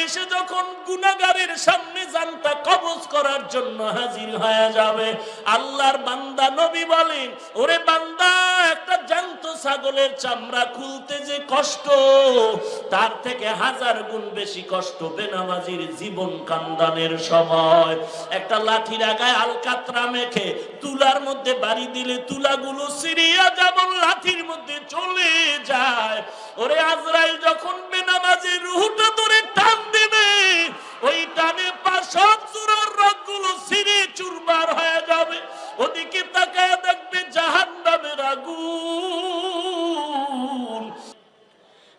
এসে যখন গুনাহগারের সামনে জানটা কবজ করার জন্য হাজির হয়ে যাবে, আল্লাহর বান্দা নবী বলেন, ওরে বান্দা, একটা জ্যান্ত ছাগলের চামড়া খুলতে যে কষ্ট, তার থেকে 1000 গুণ বেশি কষ্ট বেনামাজির জীবন কান্দানের সময়। একটা লাঠির আগায় আলকাতরা মেখে তুলার মধ্যে বাড়ি দিলে তুলাগুলো সিরিয়া যেমন লাঠির মধ্যে চলে যায়, ওরে আজরাইল যখন বেনামাজির রূহটা ধরে টান দেবে, ওই টানে সব চূড়ার রগগুলো ছিঁড়ে চুরমার হয়ে যাবে। ওদিকে তাকায় দেখবে জাহান্নামের আগুন।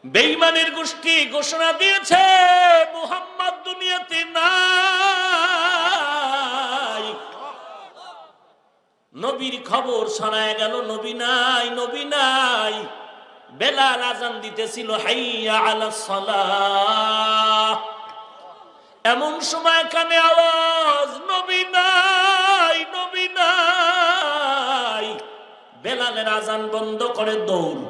বেঈমানের গোষ্ঠী ঘোষণা দিয়েছে মুহাম্মদ দুনিয়াতে নাই। নবীর খবর শোনায় গেল, নবী নাই, নবী নাই। বেলাল আযান দিতেছিল, হাইয়া আলাস সালাহ। এমন সময় কানে আওয়াজ, নবী নাই, নবী নাই। বেলালের আযান বন্ধ করে দৌড়,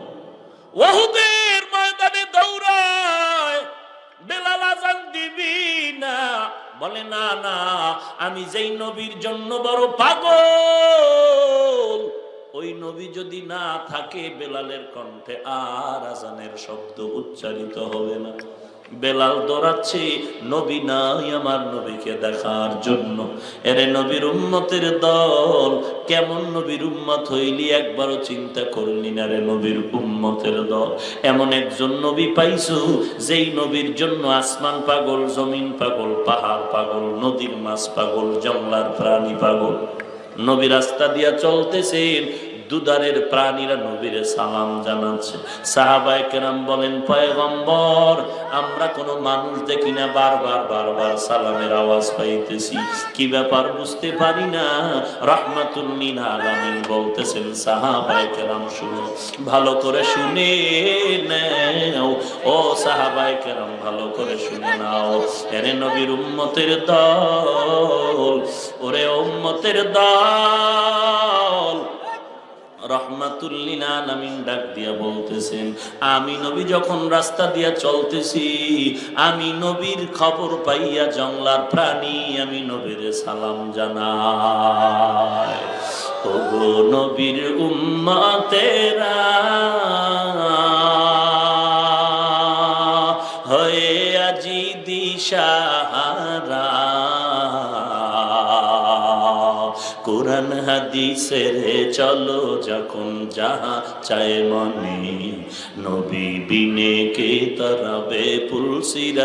উহুদের ময়দানে দৌড়ায়। বেলাল আযান দিবি না, বলে না না, আমি যেই নবীর জন্য বড় পাগল, ওই নবী যদি না থাকে বেলালের কণ্ঠে আর আযানের শব্দ উচ্চারিত হবে না। বেলাল দৌড়াচ্ছে, নবী নাই, আমার নবীকে দেখার জন্য। এরে নবীর উম্মতের দল, কেমন নবীর উম্মত হইলি একবারও চিন্তা করলি না রে নবীর উম্মতের দল। এমন একজন নবী পাইছো, যেই নবীর জন্য আসমান পাগল, জমিন পাগল, পাহাড় পাগল, নদীর মাছ পাগল, জঙ্গলার প্রাণী পাগল। নবী রাস্তা দিয়া চলতেছেন, দুধারের প্রাণীরা নবীরে সালাম জানাচ্ছে। সাহাবায়ে কেরাম বলেন, পয়গম্বর, আমরা কোনো মানুষ দেখি না, বারবার বারবার সালামের আওয়াজ পাইতেছি, কি ব্যাপার বুঝতে পারি না। রাহমাতুল লিল আলামিন বলতেছেন, সাহাবায়ে কেরাম শুনো, ভালো করে শুনে নাও, ও সাহাবায়ে কেরাম ভালো করে শুনে নাও। এরে নবীর উম্মতের দল, ওরে উম্মতের দল। রাহমাতুল লিল আলামিন ডাক দিয়া বলতেছেন, আমি নবী যখন রাস্তা দিয়া চলতেছি, আমি নবীর খবর পাইয়া জঙ্গলার প্রাণী আমি নবীর সালাম জানাই। ওগো নবীর উম্মতেরা, হয়ে আজি দিশাহারা, কোরআন হাদিসের চলো যখন যাহা চায় মনে, নবী বিনে কে তরাবে পুলসিরা।